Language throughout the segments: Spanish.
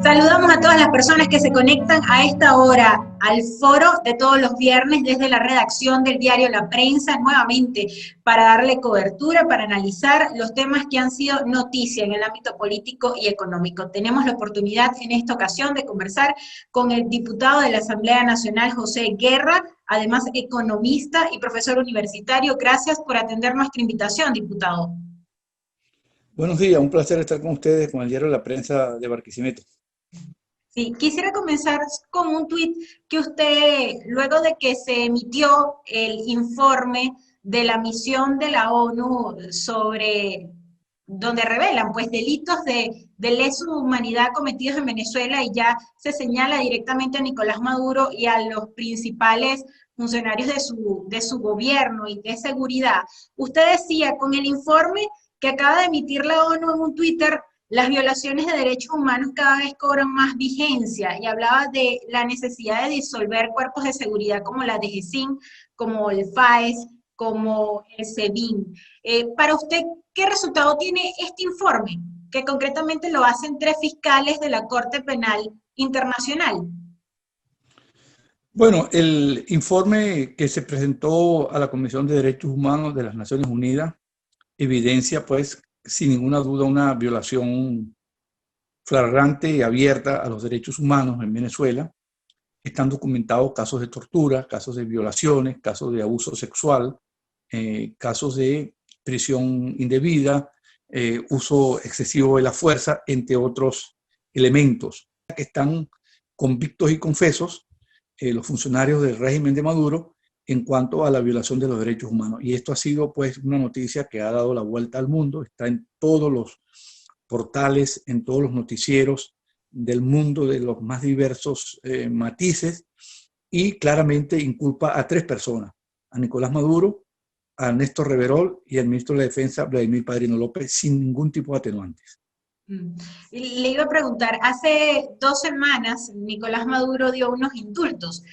Saludamos a todas las personas que se conectan a esta hora al foro de todos los viernes desde la redacción del diario La Prensa, nuevamente para darle cobertura, para analizar los temas que han sido noticia en el ámbito político y económico. Tenemos la oportunidad en esta ocasión de conversar con el diputado de la Asamblea Nacional, José Guerra, además economista y profesor universitario. Gracias por atender nuestra invitación, diputado. Buenos días, un placer estar con ustedes, con el diario La Prensa de Barquisimeto. Sí, quisiera comenzar con un tuit que usted, luego de que se emitió el informe de la misión de la ONU sobre, donde revelan pues delitos de lesa humanidad cometidos en Venezuela, y ya se señala directamente a Nicolás Maduro y a los principales funcionarios de su gobierno y de seguridad. Usted decía, con el informe que acaba de emitir la ONU en un Twitter, las violaciones de derechos humanos cada vez cobran más vigencia, y hablaba de la necesidad de disolver cuerpos de seguridad como la DGCIN, como el FAES, como el SEBIN. Para usted, ¿qué resultado tiene este informe? Que concretamente lo hacen 3 fiscales de la Corte Penal Internacional. Bueno, el informe que se presentó a la Comisión de Derechos Humanos de las Naciones Unidas evidencia, pues, sin ninguna duda, una violación flagrante y abierta a los derechos humanos en Venezuela. Están documentados casos de tortura, casos de violaciones, casos de abuso sexual, casos de prisión indebida, uso excesivo de la fuerza, entre otros elementos que están convictos y confesos los funcionarios del régimen de Maduro en cuanto a la violación de los derechos humanos. Y esto ha sido, pues, una noticia que ha dado la vuelta al mundo, está en todos los portales, en todos los noticieros del mundo de los más diversos matices, y claramente inculpa a 3 personas, a Nicolás Maduro, a Néstor Reverol y al ministro de la Defensa, Vladimir Padrino López, sin ningún tipo de atenuantes. Le iba a preguntar, hace 2 semanas Nicolás Maduro dio unos indultos,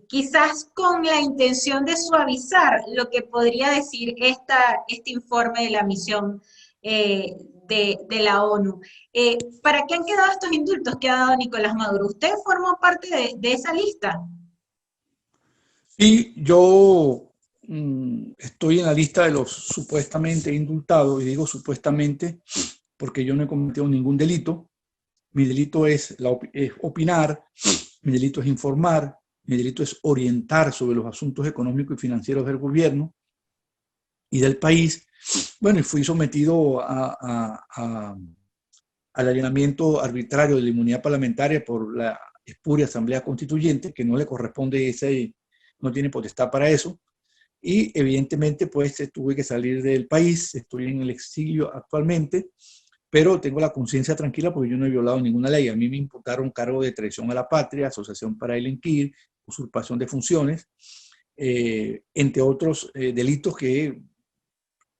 quizás con la intención de suavizar lo que podría decir este informe de la misión de la ONU. ¿Para qué han quedado estos indultos que ha dado Nicolás Maduro? ¿Usted formó parte de esa lista? Y yo estoy en la lista de los supuestamente indultados, y digo supuestamente porque yo no he cometido ningún delito. Mi delito es opinar, mi delito es informar, mi delito es orientar sobre los asuntos económicos y financieros del gobierno y del país. Bueno, y fui sometido al allanamiento arbitrario de la inmunidad parlamentaria por la espuria Asamblea Constituyente, que no le corresponde no tiene potestad para eso. Y evidentemente, pues, tuve que salir del país, estoy en el exilio actualmente, pero tengo la conciencia tranquila porque yo no he violado ninguna ley. A mí me imputaron cargo de traición a la patria, asociación para delinquir, usurpación de funciones, entre otros delitos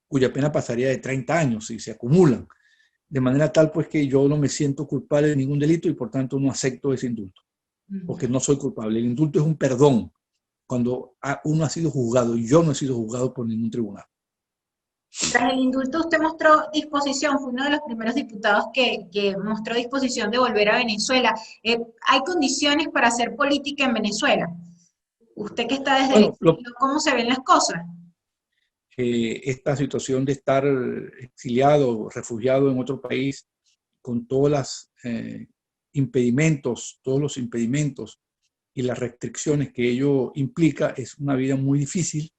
cuya pena pasaría de 30 años si se acumulan. De manera tal, pues, que yo no me siento culpable de ningún delito y por tanto no acepto ese indulto, porque no soy culpable. El indulto es un perdón cuando uno ha sido juzgado, y yo no he sido juzgado por ningún tribunal. Tras el indulto usted mostró disposición, fue uno de los primeros diputados que mostró disposición de volver a Venezuela. ¿Hay condiciones para hacer política en Venezuela? Usted que está desde el exilio, ¿cómo se ven las cosas? Esta situación de estar exiliado, refugiado en otro país, con todos los impedimentos y las restricciones que ello implica, es una vida muy difícil.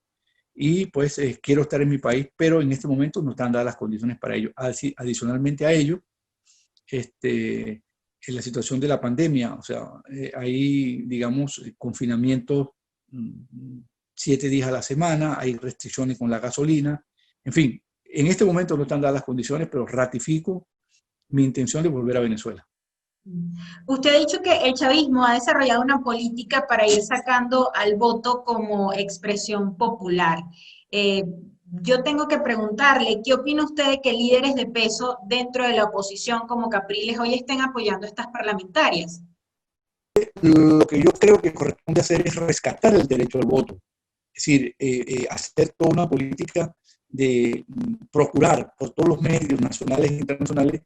Y pues quiero estar en mi país, pero en este momento no están dadas las condiciones para ello. Adicionalmente a ello, en la situación de la pandemia, o sea, hay, digamos, confinamiento 7 días a la semana, hay restricciones con la gasolina, en fin, en este momento no están dadas las condiciones, pero ratifico mi intención de volver a Venezuela. Usted ha dicho que el chavismo ha desarrollado una política para ir sacando al voto como expresión popular. Yo tengo que preguntarle, ¿qué opina usted de que líderes de peso dentro de la oposición como Capriles hoy estén apoyando a estas parlamentarias? Lo que yo creo que corresponde hacer es rescatar el derecho al voto. Es decir, hacer toda una política de procurar por todos los medios nacionales e internacionales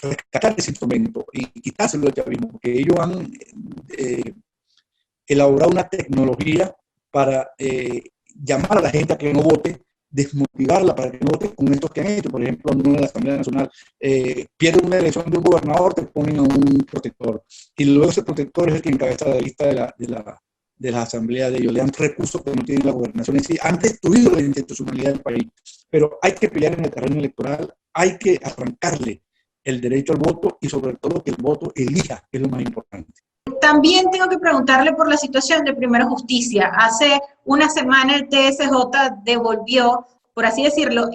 rescatar ese instrumento y quitárselo del chavismo, porque ellos han elaborado una tecnología para llamar a la gente a que no vote, desmotivarla para que no vote con estos que han hecho. Por ejemplo, en la Asamblea Nacional pierde una elección de un gobernador, te ponen a un protector, y luego ese protector es el que encabeza la lista de la asamblea de ellos. Le dan recursos que no tienen la gobernación en sí. Han destruido la institucionalidad del país, pero hay que pelear en el terreno electoral, hay que arrancarle el derecho al voto y sobre todo que el voto elija, que es lo más importante. También tengo que preguntarle por la situación de Primero Justicia. Hace una semana el TSJ devolvió, por así decirlo,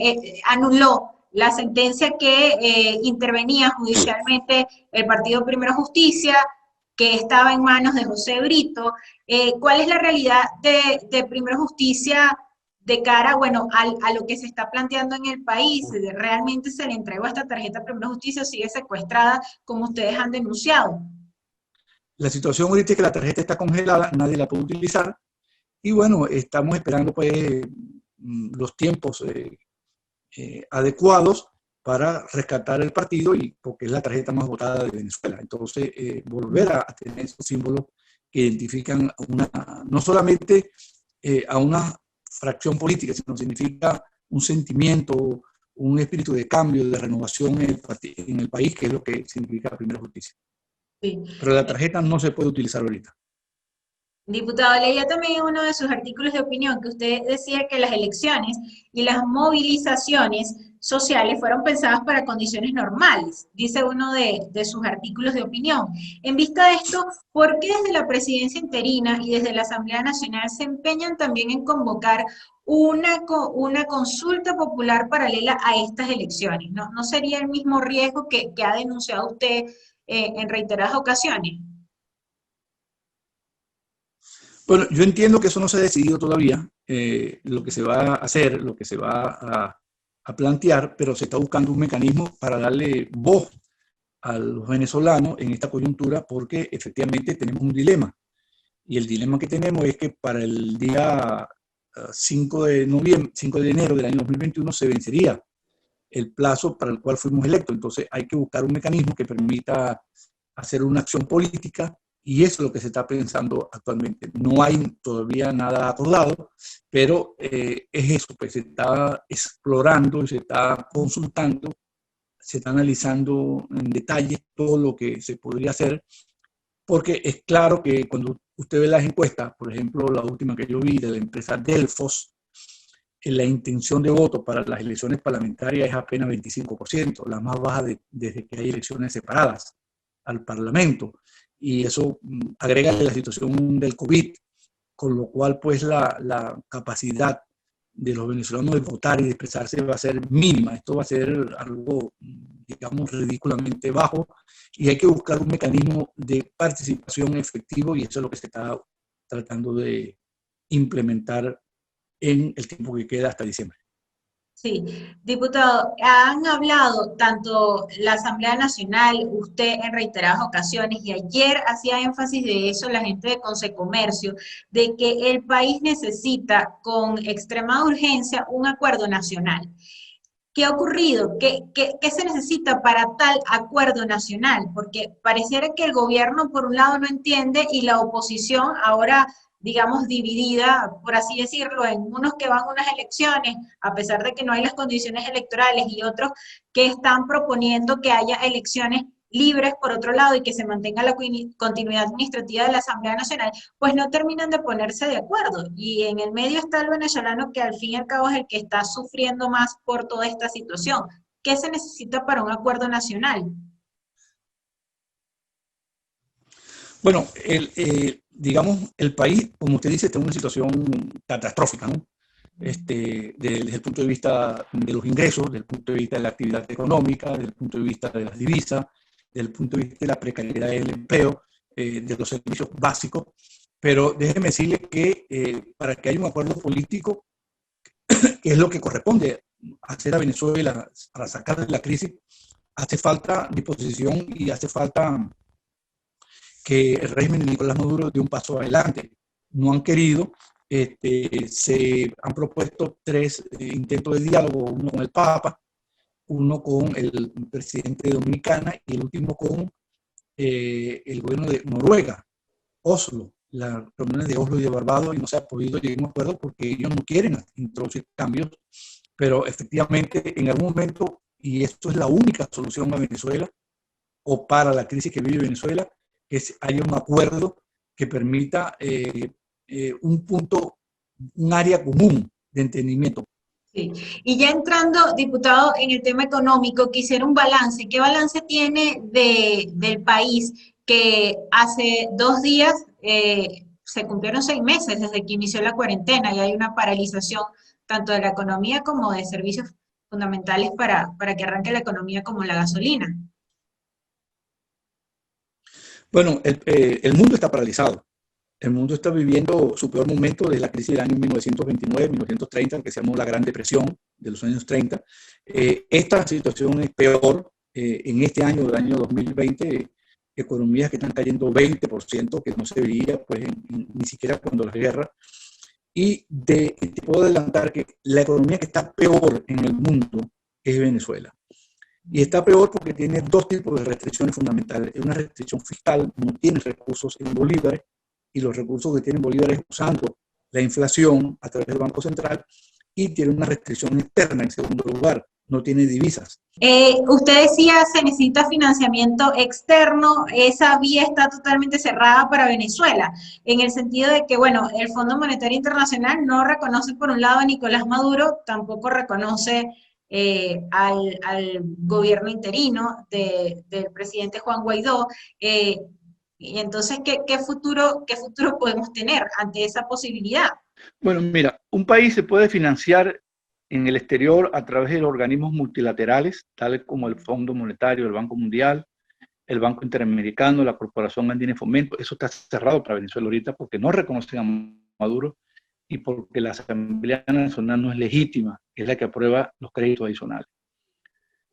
anuló la sentencia que intervenía judicialmente el partido Primero Justicia, que estaba en manos de José Brito. ¿Cuál es la realidad de Primero Justicia de cara, bueno, a lo que se está planteando en el país? ¿Realmente se le entregó esta tarjeta a Primero Justicia o sigue secuestrada como ustedes han denunciado? La situación ahorita es que la tarjeta está congelada, nadie la puede utilizar, y bueno, estamos esperando pues los tiempos adecuados para rescatar el partido, y porque es la tarjeta más votada de Venezuela. Entonces, volver a tener esos símbolos que identifican no solamente a una fracción política, sino significa un sentimiento, un espíritu de cambio, de renovación en el país, que es lo que significa la Primera Justicia. Sí. Pero la tarjeta no se puede utilizar ahorita. Diputado, leía también en uno de sus artículos de opinión que usted decía que las elecciones y las movilizaciones sociales fueron pensadas para condiciones normales, dice uno de sus artículos de opinión. En vista de esto, ¿por qué desde la presidencia interina y desde la Asamblea Nacional se empeñan también en convocar una consulta popular paralela a estas elecciones? ¿No sería el mismo riesgo que ha denunciado usted en reiteradas ocasiones? Bueno, yo entiendo que eso no se ha decidido todavía, lo que se va a hacer, lo que se va a plantear, pero se está buscando un mecanismo para darle voz a los venezolanos en esta coyuntura, porque efectivamente tenemos un dilema. Y el dilema que tenemos es que para el día 5 de enero del año 2021 se vencería el plazo para el cual fuimos electos. Entonces hay que buscar un mecanismo que permita hacer una acción política, y eso es lo que se está pensando actualmente. No hay todavía nada acordado, pero es eso, pues se está explorando, se está consultando, se está analizando en detalle todo lo que se podría hacer, porque es claro que cuando usted ve las encuestas, por ejemplo, la última que yo vi de la empresa Delfos, la intención de voto para las elecciones parlamentarias es apenas 25%, la más baja desde que hay elecciones separadas al Parlamento. Y eso agrega la situación del COVID, con lo cual pues la capacidad de los venezolanos de votar y de expresarse va a ser mínima. Esto va a ser algo, digamos, ridículamente bajo, y hay que buscar un mecanismo de participación efectivo, y eso es lo que se está tratando de implementar en el tiempo que queda hasta diciembre. Sí, diputado, han hablado tanto la Asamblea Nacional, usted en reiteradas ocasiones, y ayer hacía énfasis de eso la gente de Consecomercio, de que el país necesita con extrema urgencia un acuerdo nacional. ¿Qué ha ocurrido? ¿Qué se necesita para tal acuerdo nacional? Porque pareciera que el gobierno por un lado no entiende y la oposición ahora, digamos, dividida, por así decirlo, en unos que van a unas elecciones, a pesar de que no hay las condiciones electorales, y otros que están proponiendo que haya elecciones libres por otro lado y que se mantenga la continuidad administrativa de la Asamblea Nacional, pues no terminan de ponerse de acuerdo. Y en el medio está el venezolano, que al fin y al cabo es el que está sufriendo más por toda esta situación. ¿Qué se necesita para un acuerdo nacional? Bueno, digamos, el país, como usted dice, está en una situación catastrófica, ¿no? Desde el punto de vista de los ingresos, desde el punto de vista de la actividad económica, desde el punto de vista de las divisas, desde el punto de vista de la precariedad del empleo, de los servicios básicos. Pero déjeme decirle que para que haya un acuerdo político, que es lo que corresponde hacer a Venezuela para sacar de la crisis, hace falta disposición y hace falta que el régimen de Nicolás Maduro dé un paso adelante. No han querido, Se han propuesto 3 intentos de diálogo, uno con el Papa, uno con el presidente de Dominicana y el último con el gobierno de Noruega, Oslo, las reuniones de Oslo y de Barbados, y no se ha podido llegar a un acuerdo porque ellos no quieren introducir cambios, pero efectivamente en algún momento, y esto es la única solución a Venezuela o para la crisis que vive Venezuela, que haya un acuerdo que permita un punto, un área común de entendimiento. Sí. Y ya entrando, diputado, en el tema económico, quisiera un balance. ¿Qué balance tiene del país que hace 2 días se cumplieron 6 meses desde que inició la cuarentena y hay una paralización tanto de la economía como de servicios fundamentales para que arranque la economía como la gasolina? Bueno, el mundo está paralizado. El mundo está viviendo su peor momento desde la crisis del año 1929, 1930, que se llamó la Gran Depresión de los años 30. Esta situación es peor en este año, del año 2020, economías que están cayendo 20%, que no se veía pues, ni siquiera cuando las guerras. Y te puedo adelantar que la economía que está peor en el mundo es Venezuela. Y está peor porque tiene 2 tipos de restricciones fundamentales. Una restricción fiscal, no tiene recursos en bolívares, y los recursos que tienen bolívares usando la inflación a través del Banco Central, y tiene una restricción externa, en segundo lugar, no tiene divisas. Usted decía se necesita financiamiento externo, esa vía está totalmente cerrada para Venezuela, en el sentido de que, bueno, el Fondo Monetario Internacional no reconoce por un lado a Nicolás Maduro, tampoco reconoce al gobierno interino del presidente Juan Guaidó. Y entonces, ¿qué futuro podemos tener ante esa posibilidad? Bueno, mira, un país se puede financiar en el exterior a través de organismos multilaterales, tales como el Fondo Monetario, el Banco Mundial, el Banco Interamericano, la Corporación Andina de Fomento. Eso está cerrado para Venezuela ahorita porque no reconocen a Maduro y porque la Asamblea Nacional no es legítima, es la que aprueba los créditos adicionales.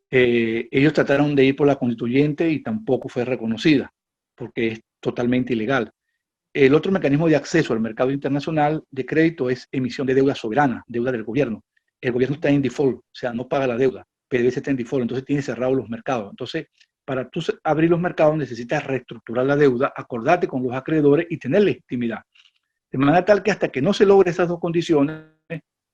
Ellos trataron de ir por la constituyente y tampoco fue reconocida porque es totalmente ilegal. El otro mecanismo de acceso al mercado internacional de crédito es emisión de deuda soberana, deuda del gobierno. El gobierno está en default, o sea, no paga la deuda, PDVSA está en default, entonces tiene cerrados los mercados. Entonces, para tú abrir los mercados necesitas reestructurar la deuda, acordarte con los acreedores y tener legitimidad. De manera tal que hasta que no se logre esas 2 condiciones,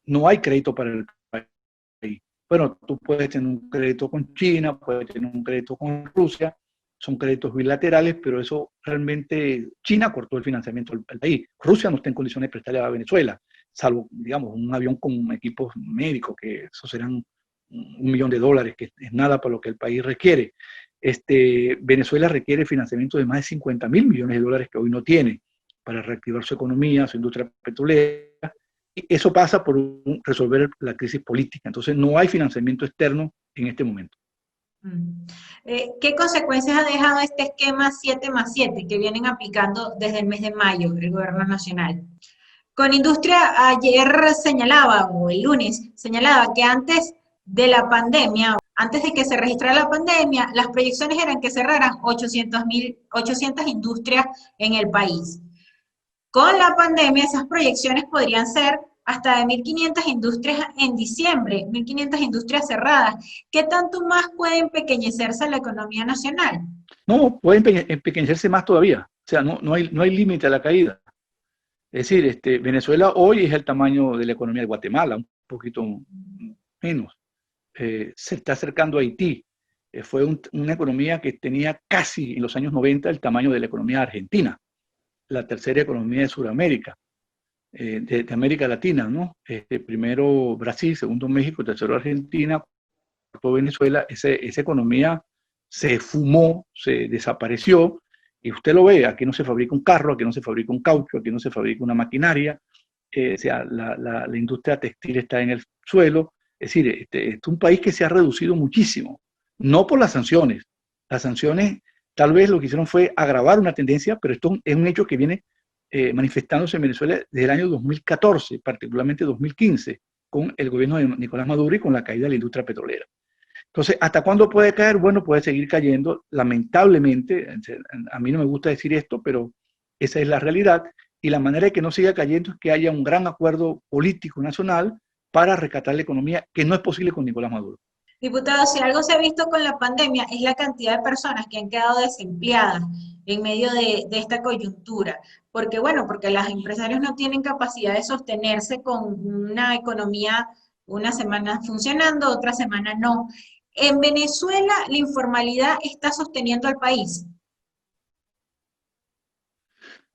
no hay crédito para el país. Bueno, tú puedes tener un crédito con China, puedes tener un crédito con Rusia, son créditos bilaterales, pero eso realmente China cortó el financiamiento al país. Rusia no está en condiciones de prestarle a Venezuela, salvo, digamos, un avión con equipos médicos, que eso serán $1 millón, que es nada para lo que el país requiere. Venezuela requiere financiamiento de más de $50.000 millones que hoy no tiene para reactivar su economía, su industria petrolera. Y eso pasa por resolver la crisis política. Entonces no hay financiamiento externo en este momento. ¿Qué consecuencias ha dejado este esquema 7+7 que vienen aplicando desde el mes de mayo el gobierno nacional? Con Industria ayer señalaba, o el lunes señalaba, que antes de la pandemia, antes de que se registrara la pandemia, las proyecciones eran que cerraran 800 industrias en el país. Con la pandemia, esas proyecciones podrían ser hasta de 1.500 industrias en diciembre, 1.500 industrias cerradas. ¿Qué tanto más puede empequeñecerse la economía nacional? No, puede empequeñecerse más todavía. O sea, no hay límite a la caída. Es decir, Venezuela hoy es el tamaño de la economía de Guatemala, un poquito menos. Se está acercando a Haití. Fue una economía que tenía casi en los años 90 el tamaño de la economía argentina, la tercera economía de Sudamérica, de América Latina, ¿no? Primero Brasil, segundo México, tercero Argentina, cuarto Venezuela. Esa economía se fumó, se desapareció, y usted lo ve, aquí no se fabrica un carro, aquí no se fabrica un caucho, aquí no se fabrica una maquinaria, o sea, la industria textil está en el suelo. Es decir, este es un país que se ha reducido muchísimo, no por las sanciones. Las sanciones tal vez lo que hicieron fue agravar una tendencia, pero esto es un hecho que viene manifestándose en Venezuela desde el año 2014, particularmente 2015, con el gobierno de Nicolás Maduro y con la caída de la industria petrolera. Entonces, ¿hasta cuándo puede caer? Bueno, puede seguir cayendo, lamentablemente. A mí no me gusta decir esto, pero esa es la realidad. y la manera de que no siga cayendo es que haya un gran acuerdo político nacional para rescatar la economía, que no es posible con Nicolás Maduro. Diputado, si algo se ha visto con la pandemia es la cantidad de personas que han quedado desempleadas en medio de esta coyuntura. Porque, bueno, porque los empresarios no tienen capacidad de sostenerse con una economía una semana funcionando, otra semana no. En Venezuela, la informalidad está sosteniendo al país.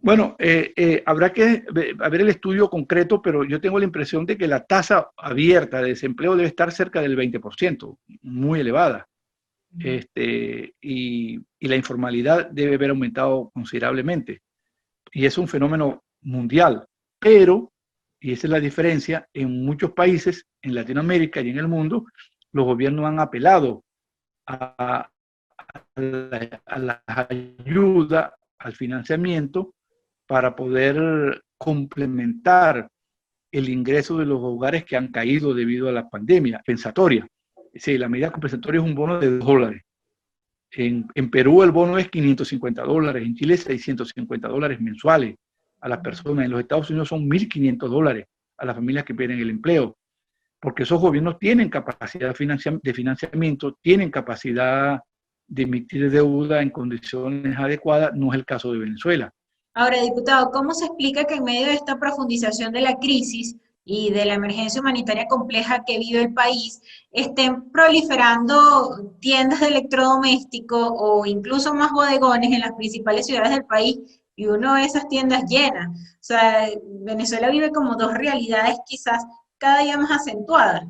Bueno, habrá que ver el estudio concreto, pero yo tengo la impresión de que la tasa abierta de desempleo debe estar cerca del 20%, muy elevada. Y la informalidad debe haber aumentado considerablemente. Y es un fenómeno mundial. Pero, y esa es la diferencia, en muchos países, en Latinoamérica y en el mundo, los gobiernos han apelado a, a la ayuda, al financiamiento, para poder complementar el ingreso de los hogares que han caído debido a la pandemia compensatoria. Sí, la medida compensatoria es un bono de $2. En Perú el bono es $550, en Chile $650 mensuales a las personas, en los Estados Unidos son $1.500 a las familias que pierden el empleo, porque esos gobiernos tienen capacidad de financiamiento, tienen capacidad de emitir deuda en condiciones adecuadas, no es el caso de Venezuela. Ahora, diputado, ¿cómo se explica que en medio de esta profundización de la crisis y de la emergencia humanitaria compleja que vive el país, estén proliferando tiendas de electrodomésticos o incluso más bodegones en las principales ciudades del país y uno ve esas tiendas llenas? O sea, Venezuela vive como dos realidades quizás cada día más acentuadas.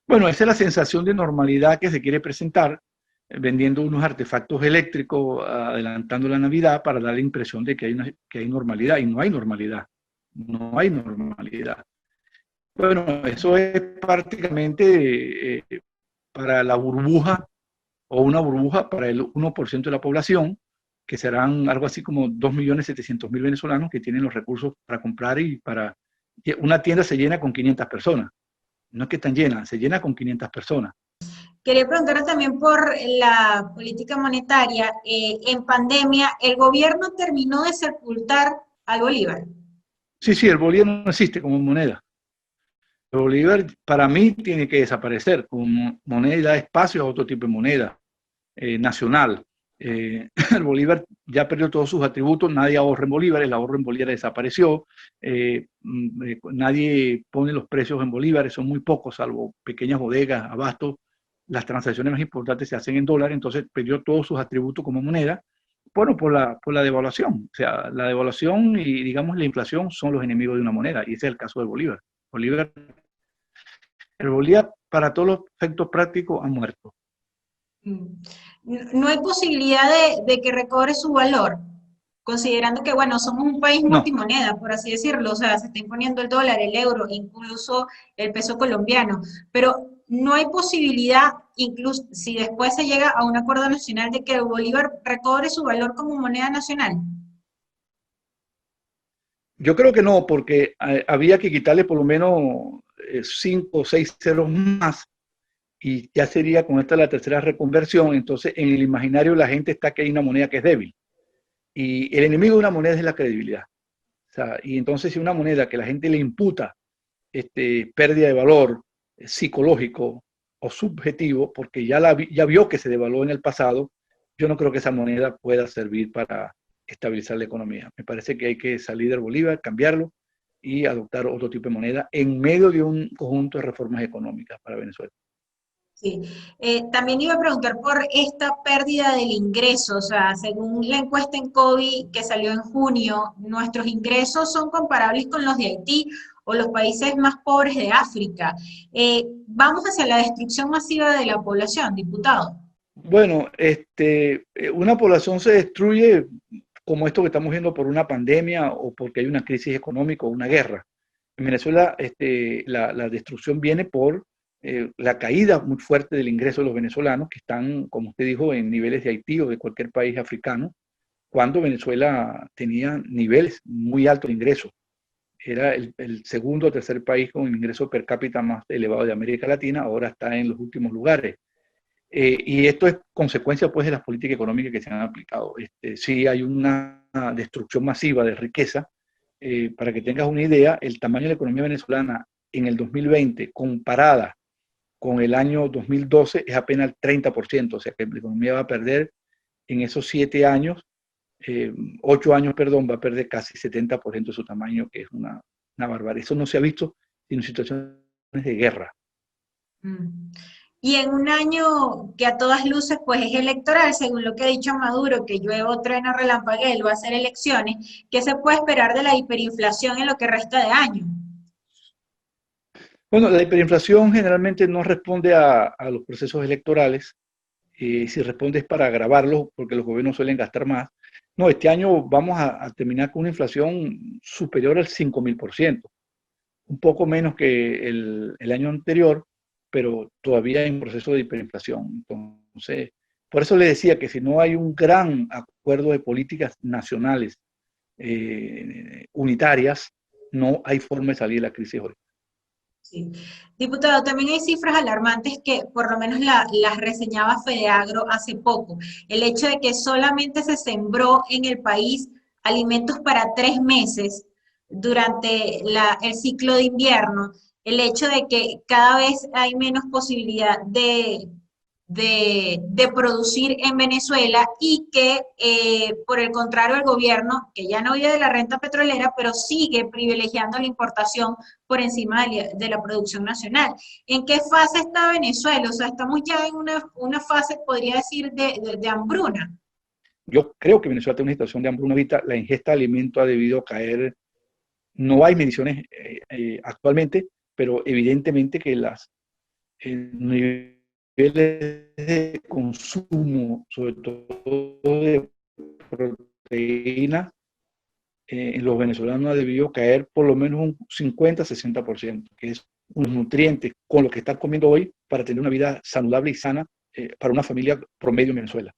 Bueno, esa es la sensación de normalidad que se quiere presentar, vendiendo unos artefactos eléctricos, adelantando la Navidad para dar la impresión de que hay normalidad, y no hay normalidad. No hay normalidad. Bueno, eso es prácticamente para la burbuja, o una burbuja para el 1% de la población, que serán algo así como 2.700.000 venezolanos que tienen los recursos para comprar y para... Una tienda se llena con 500 personas. No es que están llenas, se llena con 500 personas. Quería preguntar también por la política monetaria. En pandemia, ¿el gobierno terminó de sepultar al bolívar? Sí, sí, el bolívar no existe como moneda. El bolívar para mí tiene que desaparecer como moneda y dar espacio a otro tipo de moneda nacional. El bolívar ya perdió todos sus atributos, nadie ahorra en bolívares, el ahorro en bolívares desapareció, nadie pone los precios en bolívares, son muy pocos, salvo pequeñas bodegas, abastos, las transacciones más importantes se hacen en dólares, entonces perdió todos sus atributos como moneda, bueno, por la devaluación. O sea, la devaluación y, digamos, la inflación son los enemigos de una moneda, y ese es el caso del bolívar. Bolívar el bolívar, para todos los efectos prácticos, ha muerto. Mm. No hay posibilidad de que recobre su valor, considerando que, bueno, somos un país No, multimoneda, por así decirlo, o sea, se está imponiendo el dólar, el euro, incluso el peso colombiano, pero no hay posibilidad, incluso si después se llega a un acuerdo nacional, de que el bolívar recobre su valor como moneda nacional. yo creo que no, porque había que quitarle por lo menos 5 o 6 ceros más y ya sería con esta la tercera reconversión. Entonces, en el imaginario la gente está que hay una moneda que es débil. Y el enemigo de una moneda es la credibilidad. O sea, y entonces, si una moneda que la gente le imputa pérdida de valor psicológico o subjetivo, porque ya vio que se devaluó en el pasado, yo no creo que esa moneda pueda servir para estabilizar la economía. Me parece que hay que salir del Bolívar, cambiarlo y adoptar otro tipo de moneda en medio de un conjunto de reformas económicas para Venezuela. Sí. También iba a preguntar por esta pérdida del ingreso, o sea, según la encuesta en COVID que salió en junio, nuestros ingresos son comparables con los de Haití o los países más pobres de África. Vamos hacia la destrucción masiva de la población, diputado. Bueno, una población se destruye como esto que estamos viendo por una pandemia o porque hay una crisis económica o una guerra. En Venezuela, la destrucción viene por la caída muy fuerte del ingreso de los venezolanos, que están, como usted dijo, en niveles de Haití o de cualquier país africano, cuando Venezuela tenía niveles muy altos de ingreso. Era el segundo o tercer país con el ingreso per cápita más elevado de América Latina, ahora está en los últimos lugares. Y esto es consecuencia pues de las políticas económicas que se han aplicado. Sí hay una destrucción masiva de riqueza. Para que tengas una idea, el tamaño de la economía venezolana en el 2020 comparada con el año 2012 es apenas el 30%, o sea que la economía va a perder en esos 7 años, 8 años, perdón, va a perder casi 70% de su tamaño, que es una barbaridad. Eso no se ha visto en situaciones de guerra. Mm. Y en un año que a todas luces pues es electoral, según lo que ha dicho Maduro, que llueve, trueno, relampaguee, él va a hacer elecciones, ¿qué se puede esperar de la hiperinflación en lo que resta de año? Bueno, la hiperinflación generalmente no responde a los procesos electorales. Si responde es para agravarlos, porque los gobiernos suelen gastar más. No, este año vamos a terminar con una inflación superior al 5.000%, un poco menos que el año anterior, pero todavía en proceso de hiperinflación. Entonces, por eso le decía que si no hay un gran acuerdo de políticas nacionales unitarias, no hay forma de salir de la crisis hoy. Sí. Diputado, también hay cifras alarmantes que por lo menos las reseñaba Fedeagro hace poco. El hecho de que solamente se sembró en el país alimentos para 3 meses durante el ciclo de invierno, el hecho de que cada vez hay menos posibilidad de producir en Venezuela y que, por el contrario, el gobierno, que ya no vive de la renta petrolera, pero sigue privilegiando la importación por encima de la producción nacional. ¿En qué fase está Venezuela? O sea, estamos ya en una fase, podría decir, de hambruna. Yo creo que Venezuela tiene una situación de hambruna ahorita. La ingesta de alimentos ha debido caer. No hay mediciones actualmente, pero evidentemente que los niveles de consumo, sobre todo de proteína, en los venezolanos ha debido caer por lo menos un 50-60%, que es unos nutrientes con lo que están comiendo hoy para tener una vida saludable y sana para una familia promedio en Venezuela.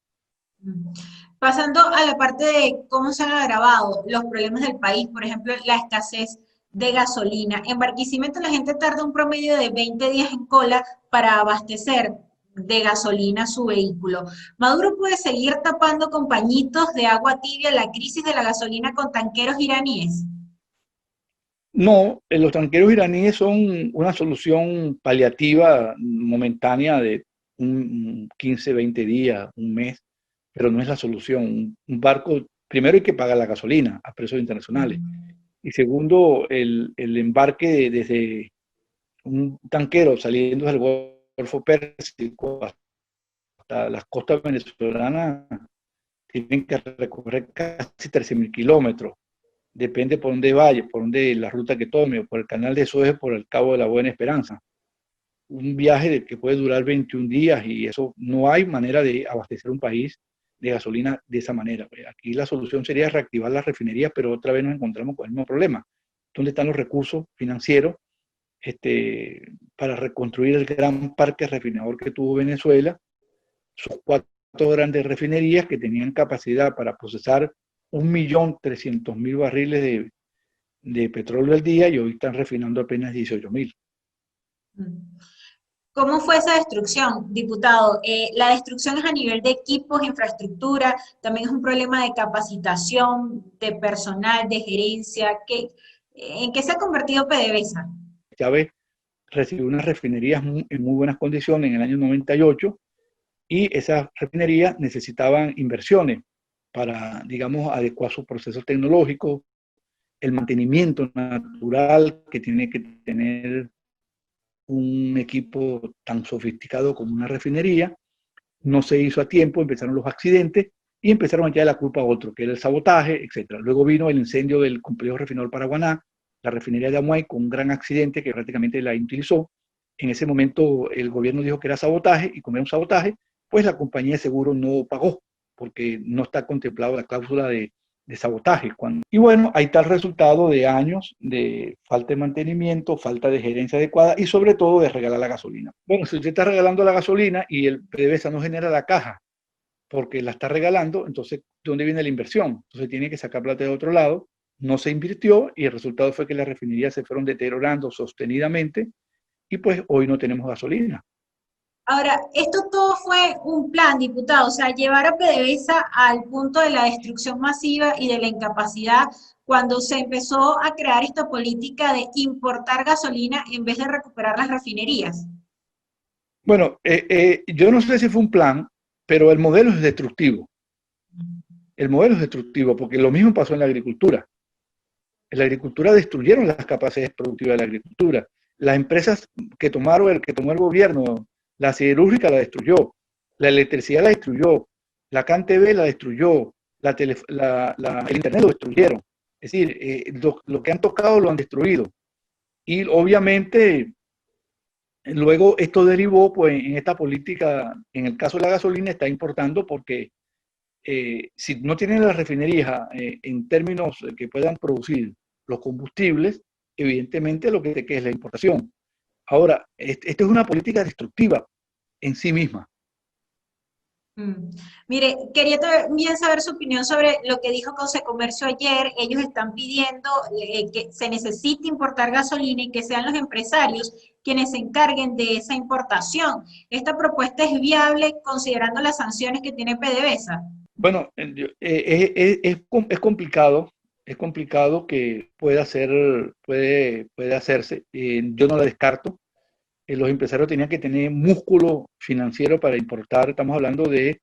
Pasando a la parte de cómo se han agravado los problemas del país, por ejemplo, la escasez de gasolina. En Barquisimeto la gente tarda un promedio de 20 días en cola para abastecer de gasolina su vehículo. Maduro puede seguir tapando con pañitos de agua tibia la crisis de la gasolina con tanqueros iraníes. No, los tanqueros iraníes son una solución paliativa momentánea de 15, 20 días, un mes, pero no es la solución. Un barco, primero hay que pagar la gasolina a precios internacionales. Y segundo, el embarque desde un tanquero saliendo del Golfo Pérsico hasta las costas venezolanas tienen que recorrer casi 13.000 kilómetros. Depende por dónde vaya, por dónde la ruta que tome, o por el canal de Suez, por el Cabo de la Buena Esperanza. Un viaje que puede durar 21 días y eso no hay manera de abastecer un país de gasolina de esa manera. Aquí la solución sería reactivar las refinerías, pero otra vez nos encontramos con el mismo problema. ¿Dónde están los recursos financieros para reconstruir el gran parque refinador que tuvo Venezuela? Sus 4 grandes refinerías que tenían capacidad para procesar 1.300.000 barriles de petróleo al día y hoy están refinando apenas 18.000. ¿Cómo fue esa destrucción, diputado? La destrucción es a nivel de equipos, infraestructura, también es un problema de capacitación, de personal, de gerencia. ¿En qué se ha convertido PDVSA? Chávez recibió unas refinerías en muy buenas condiciones en el año 98 y esas refinerías necesitaban inversiones para, digamos, adecuar sus procesos tecnológicos, el mantenimiento natural que tiene que tener un equipo tan sofisticado como una refinería. No se hizo a tiempo, empezaron los accidentes y empezaron a echar la culpa a otro, que era el sabotaje, etc. Luego vino el incendio del complejo refinador Paraguaná, la refinería de Amuay, con un gran accidente que prácticamente la inutilizó. En ese momento el gobierno dijo que era sabotaje y como era un sabotaje, pues la compañía de seguro no pagó porque no está contemplado la cláusula de sabotaje. Y bueno, ahí está el resultado de años de falta de mantenimiento, falta de gerencia adecuada y sobre todo de regalar la gasolina. Bueno, si usted está regalando la gasolina y el PDVSA no genera la caja porque la está regalando, entonces, ¿de dónde viene la inversión? Entonces tiene que sacar plata de otro lado, no se invirtió y el resultado fue que las refinerías se fueron deteriorando sostenidamente y pues hoy no tenemos gasolina. Ahora, esto todo fue un plan, diputado, o sea, llevar a PDVSA al punto de la destrucción masiva y de la incapacidad cuando se empezó a crear esta política de importar gasolina en vez de recuperar las refinerías. Bueno, yo no sé si fue un plan, pero el modelo es destructivo. El modelo es destructivo porque lo mismo pasó en la agricultura. En la agricultura destruyeron las capacidades productivas de la agricultura. Las empresas que tomó el gobierno, la siderúrgica la destruyó, la electricidad la destruyó, la CanTV la destruyó, el Internet lo destruyeron. Es decir, lo que han tocado lo han destruido. Y obviamente luego esto derivó pues, en esta política, en el caso de la gasolina, está importando porque si no tienen las refinerías en términos que puedan producir los combustibles, evidentemente lo que te queda es la importación. Ahora, esto es una política destructiva en sí misma. Mm. Mire, quería también saber su opinión sobre lo que dijo Comercio ayer. Ellos están pidiendo que se necesite importar gasolina y que sean los empresarios quienes se encarguen de esa importación. ¿Esta propuesta es viable considerando las sanciones que tiene PDVSA? Bueno, es complicado que puede hacerse. Yo no la descarto. Los empresarios tenían que tener músculo financiero para importar. Estamos hablando de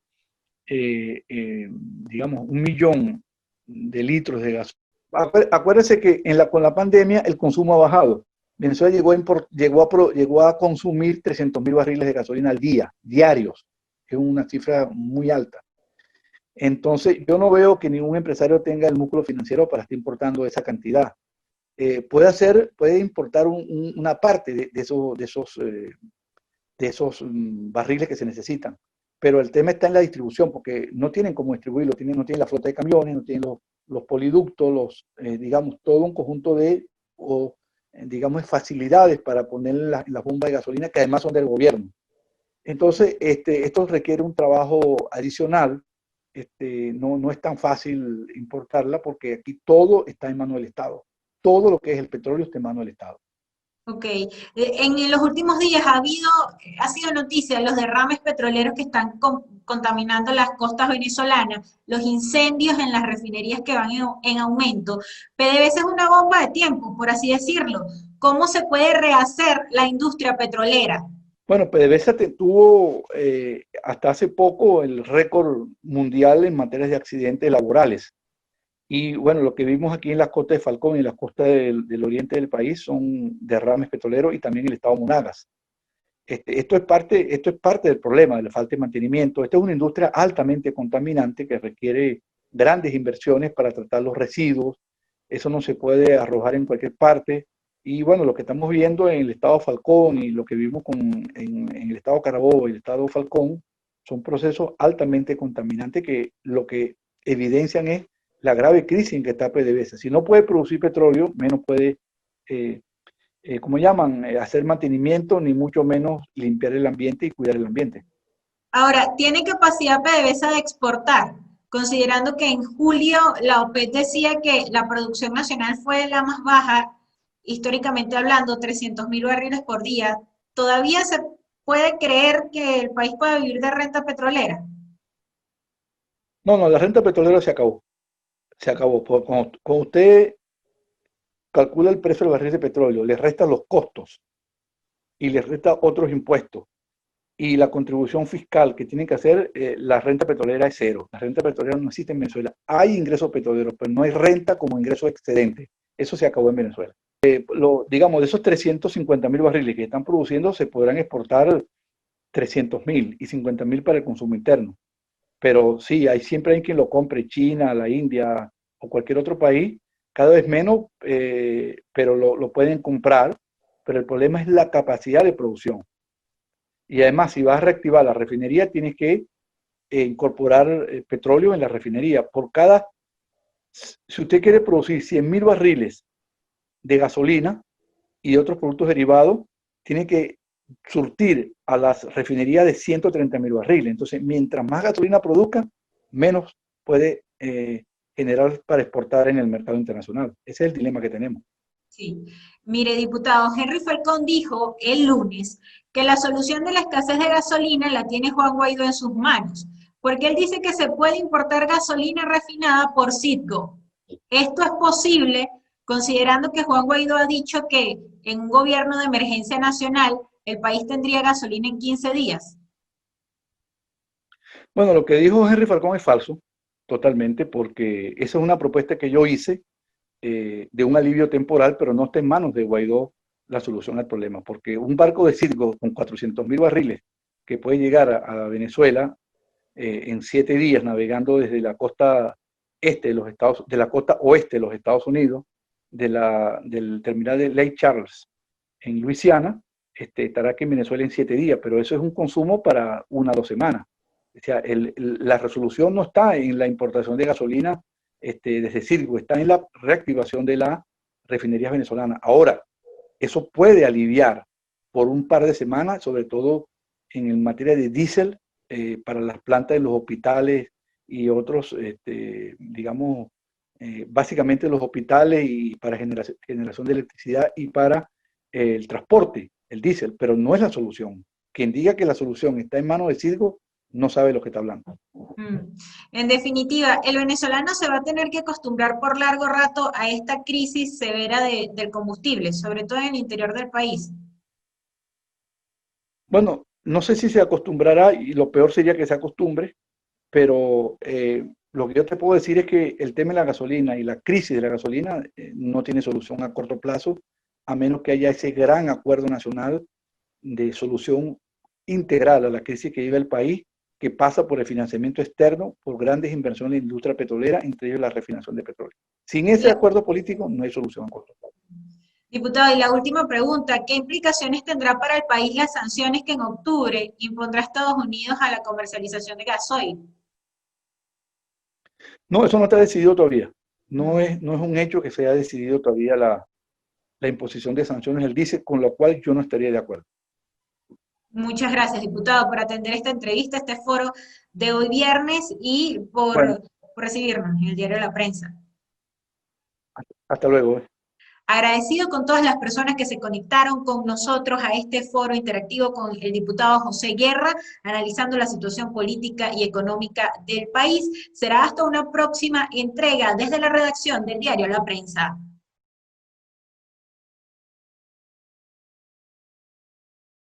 digamos, 1 millón de litros de gas. Acuérdense que con la pandemia el consumo ha bajado. Venezuela llegó a consumir 300.000 barriles de gasolina al día, diarios, que es una cifra muy alta. Entonces, yo no veo que ningún empresario tenga el músculo financiero para estar importando esa cantidad. Puede importar una parte de esos barriles que se necesitan. Pero el tema está en la distribución, porque no tienen cómo distribuirlo, no tienen la flota de camiones, no tienen los poliductos, digamos, todo un conjunto digamos, facilidades para poner las bombas de gasolina, que además son del gobierno. Entonces, esto requiere un trabajo adicional. No es tan fácil importarla porque aquí todo está en manos del Estado. Todo lo que es el petróleo está en manos del Estado. Ok, en los últimos días ha sido noticia los derrames petroleros que están contaminando las costas venezolanas, los incendios en las refinerías que van en aumento. PDVSA es una bomba de tiempo, por así decirlo. ¿Cómo se puede rehacer la industria petrolera? Bueno, PDVSA tuvo hasta hace poco el récord mundial en materia de accidentes laborales. Y bueno, lo que vimos aquí en las costas de Falcón y en las costas del oriente del país son derrames petroleros y también el estado Monagas. Esto es parte del problema de la falta de mantenimiento. Esta es una industria altamente contaminante que requiere grandes inversiones para tratar los residuos. Eso no se puede arrojar en cualquier parte. Y bueno, lo que estamos viendo en el estado Falcón y lo que vimos en el estado Carabobo y el estado Falcón son procesos altamente contaminantes que lo que evidencian es la grave crisis en que está PDVSA. Si no puede producir petróleo, menos puede ¿cómo llaman? Hacer mantenimiento, ni mucho menos limpiar el ambiente y cuidar el ambiente. Ahora, ¿tiene capacidad PDVSA de exportar? Considerando que en julio la OPEP decía que la producción nacional fue la más baja, históricamente hablando, 300.000 barriles por día. ¿Todavía se puede creer que el país pueda vivir de renta petrolera? No, no, la renta petrolera se acabó. Se acabó. Cuando usted calcula el precio del barril de petróleo, le resta los costos y le resta otros impuestos y la contribución fiscal que tienen que hacer, la renta petrolera es cero. La renta petrolera no existe en Venezuela. Hay ingresos petroleros, pero no hay renta como ingreso excedente. Eso se acabó en Venezuela. Digamos, de esos 350.000 barriles que están produciendo, se podrán exportar 300.000 y 50.000 para el consumo interno. Pero sí, siempre hay quien lo compre, China, la India o cualquier otro país, cada vez menos, pero lo pueden comprar, pero el problema es la capacidad de producción. Y además, si vas a reactivar la refinería, tienes que incorporar petróleo en la refinería. Si usted quiere producir 100.000 barriles de gasolina y de otros productos derivados, tiene que surtir a las refinerías de 130.000 barriles. Entonces, mientras más gasolina produzca, menos puede generar para exportar en el mercado internacional. Ese es el dilema que tenemos. Sí. Mire, diputado, Henry Falcón dijo el lunes que la solución de la escasez de gasolina la tiene Juan Guaidó en sus manos, porque él dice que se puede importar gasolina refinada por Citgo. Esto es posible considerando que Juan Guaidó ha dicho que en un gobierno de emergencia nacional el país tendría gasolina en 15 días. Bueno, lo que dijo Henry Falcón es falso, totalmente, porque esa es una propuesta que yo hice de un alivio temporal, pero no está en manos de Guaidó la solución al problema, porque un barco de Citgo con 400.000 barriles que puede llegar a Venezuela en 7 días navegando desde la costa este de los de la costa oeste de los Estados Unidos, del terminal de Lake Charles en Luisiana, estará aquí en Venezuela en 7 días, pero eso es un consumo para 1 o 2 semanas. O sea, la resolución no está en la importación de gasolina desde Citgo, está en la reactivación de las refinerías venezolanas. Ahora, eso puede aliviar por un par de semanas, sobre todo en materia de diésel, para las plantas de los hospitales y otros, digamos, básicamente los hospitales y para generación de electricidad y para el transporte, el diésel, pero no es la solución. Quien diga que la solución está en manos de Citgo no sabe lo que está hablando. En definitiva, el venezolano se va a tener que acostumbrar por largo rato a esta crisis severa del combustible, sobre todo en el interior del país. Bueno, no sé si se acostumbrará y lo peor sería que se acostumbre, pero lo que yo te puedo decir es que el tema de la gasolina y la crisis de la gasolina no tiene solución a corto plazo, a menos que haya ese gran acuerdo nacional de solución integral a la crisis que vive el país, que pasa por el financiamiento externo, por grandes inversiones en la industria petrolera, entre ellos la refinación de petróleo. Sin ese acuerdo político no hay solución a corto plazo. Diputado, y la última pregunta, ¿qué implicaciones tendrá para el país las sanciones que en octubre impondrá Estados Unidos a la comercialización de gasoil? No, eso no está decidido todavía. No Mm. no es un hecho que se haya decidido todavía la imposición de sanciones, él dice, con lo cual yo no estaría de acuerdo. Muchas gracias, diputado, por atender esta entrevista, este foro de hoy viernes y Bueno, por recibirnos en el diario La Prensa. hasta luego. Agradecido con todas las personas que se conectaron con nosotros a este foro interactivo con el diputado José Guerra, analizando la situación política y económica del país. Será hasta una próxima entrega desde la redacción del diario La Prensa.